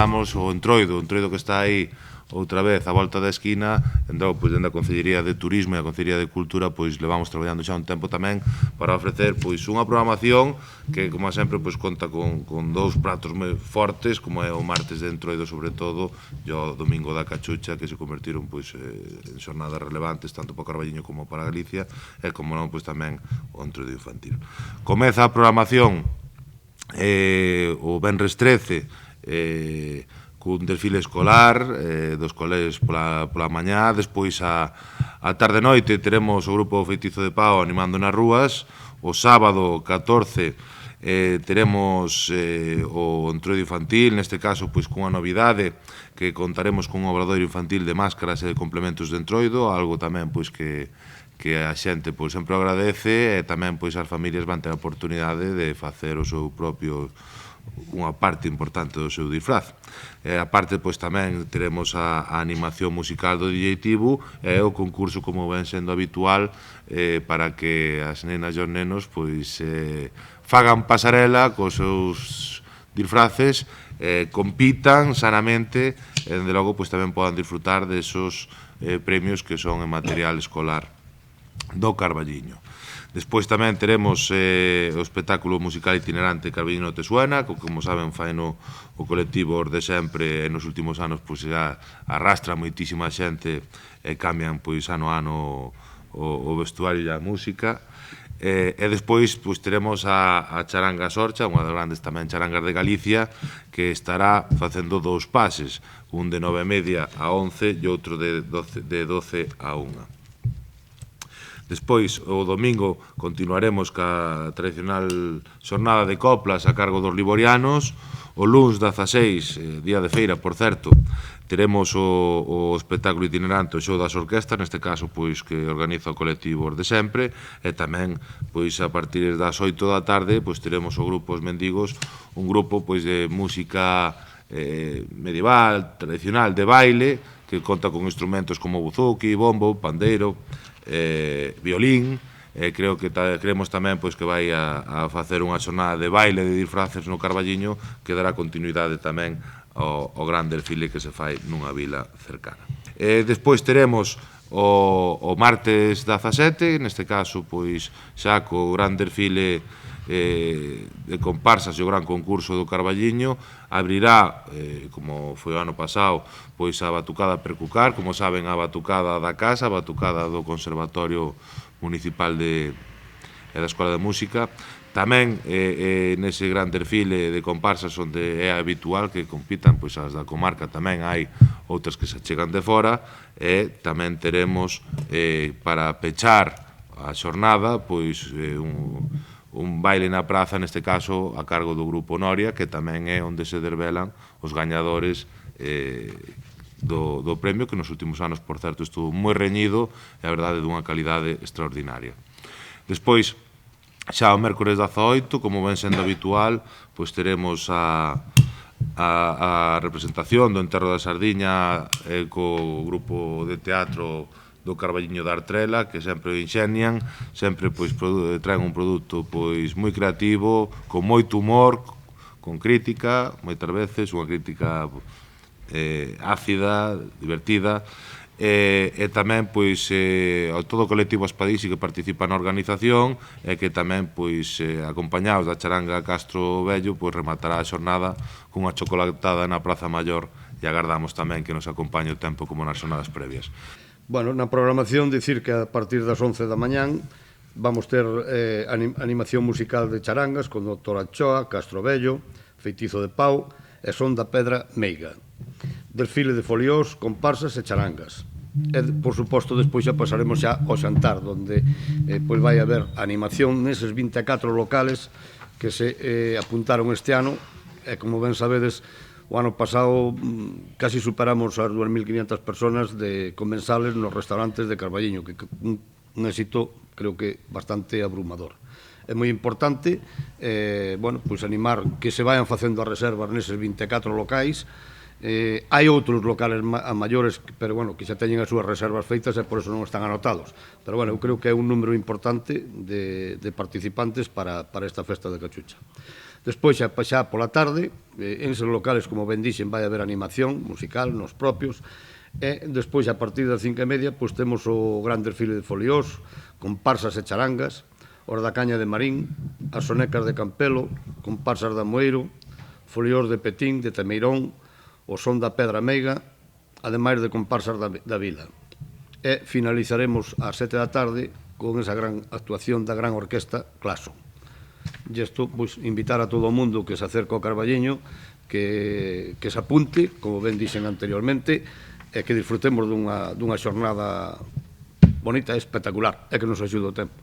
recomendamos o Entroido que está aí outra vez a volta da esquina, entón, pois, dende a Concellería de Turismo e a Concellería de Cultura, pois, levamos traballando xa un tempo tamén para ofrecer, pois, unha programación que, como sempre, pois, conta con dous pratos moi fortes, como é o martes de Entroido, sobre todo, e o domingo da Cachucha, que se convertiron, pois, en xornadas relevantes, tanto para Carballiño como para Galicia, e, como non, pois, tamén o Entroido infantil. Comeza a programación o Venres 13, cun desfile escolar dos colegios pola mañá. Despois a tarde noite teremos o grupo Feitizo de Pau animando nas rúas. O sábado 14 teremos o Entroido infantil, neste caso pois cunha novidade que contaremos cun obradoiro infantil de máscaras e de complementos de Entroido, algo tamén pois que a xente pois sempre agradece, e tamén pois as familias van ter a oportunidade de facer o seu propio, unha parte importante do seu disfraz. A parte, pois, tamén teremos a animación musical do DJ Tibu e o concurso, como ven sendo habitual, para que as nenas e os nenos, pois, fagan pasarela cos seus disfraces, compitan sanamente e, dende logo, pois, tamén podan disfrutar desos premios que son en material escolar do Carballiño. Despois tamén teremos o espectáculo musical itinerante Carballiño non te suena, que, como saben, faino o colectivo Os de sempre, e nos últimos anos pois já arrastra moitísima xente e cambian pois ano a ano o vestuario e a música. E despois pois teremos a Charanga Sorcha, unha das grandes tamén charangas de Galicia, que estará facendo dous pases, un de 9:30 a 11 e outro de 12 a 1. Despois, o domingo, continuaremos ca tradicional xornada de coplas a cargo dos liborianos. O luns 16, día de feira, por certo, teremos o espectáculo itinerante, o show das orquestas, neste caso, pois, que organiza o colectivo Os de sempre, e tamén, pois, a partir das 8 da tarde, pois, teremos o grupo Os Mendigos, un grupo, pois, de música medieval, tradicional, de baile, que conta con instrumentos como buzuki, bombo, pandeiro, violín. Creemos tamén pois que vai a facer unha xornada de baile de disfraces no Carballiño, que dará continuidade tamén ao gran desfile que se fai nunha vila cercana. Despois teremos o martes 17, neste caso pois xa co gran desfile de comparsas e o gran concurso do Carballiño. Abrirá, como foi o ano pasado, pois a Batucada Percucar, como saben, a Batucada da Casa, a Batucada do Conservatorio Municipal e da Escola de Música. Tamén nese gran desfile de comparsas onde é habitual que compitan pois as da comarca, tamén hai outras que se chegan de fora, e tamén teremos para pechar a xornada pois un baile na praza, neste caso a cargo do Grupo Noria, que tamén é onde se desvelan os gañadores do premio, que nos últimos anos, por certo, estuvo moi reñido e, a verdade, dunha calidade extraordinaria. Despois, xa o mércores 18, como ven sendo habitual, pois teremos a representación do Enterro da Sardiña co grupo de teatro do Carballiño da Artrela, que sempre o inxenian, sempre pois traen un produto pois moi creativo, con moito humor, con crítica, moitas veces unha crítica ácida, divertida, e tamén pois todo o colectivo Aspadixi que participa na organización, e que tamén pois acompañados da charanga Castro Vello pois rematará a xornada cunha chocolatada na Praza Maior, e agardamos tamén que nos acompañe o tempo como nas xornadas previas. Bueno, na programación, dicir que a partir das 11 da mañán vamos ter animación musical de charangas con Dr. Anchoa, Castro Vello, Feitizo de Pau e Son da Pedra Meiga. Desfile de foliós, comparsas e charangas. E, por suposto, despois xa pasaremos xa ao xantar, onde pois vai haber animación neses 24 locales que se apuntaron este ano, e como ben sabedes, o ano pasado casi superamos as 2.500 personas de comensales nos restaurantes de Carballiño, que un éxito creo que bastante abrumador. É moi importante animar que se vayan facendo as reservas neses 24 locais Hai outros locales a maiores, pero, bueno, que xa teñen as súas reservas feitas e por eso non están anotados. Pero, bueno, eu creo que é un número importante de participantes para esta festa de Cachucha. Despois, xa pola tarde, en esos locales, como ben dixen, vai haber animación musical nos propios, e despois, a partir das 5:30, pois temos o gran desfile de foliós, comparsas e charangas, os da Caña de Marín, as sonecas de Campelo, comparsas da Moeiro, foliós de Petín, de Temeirón, o son da Pedra Meiga, ademais de comparsas da vila. E finalizaremos ás 7 da tarde con esa gran actuación da gran orquesta Claso. E isto, pois, invitar a todo o mundo que se acerca ao Carballiño que se apunte, como ben dixen anteriormente, e que disfrutemos dunha xornada bonita e espectacular, e que nos axude o tempo.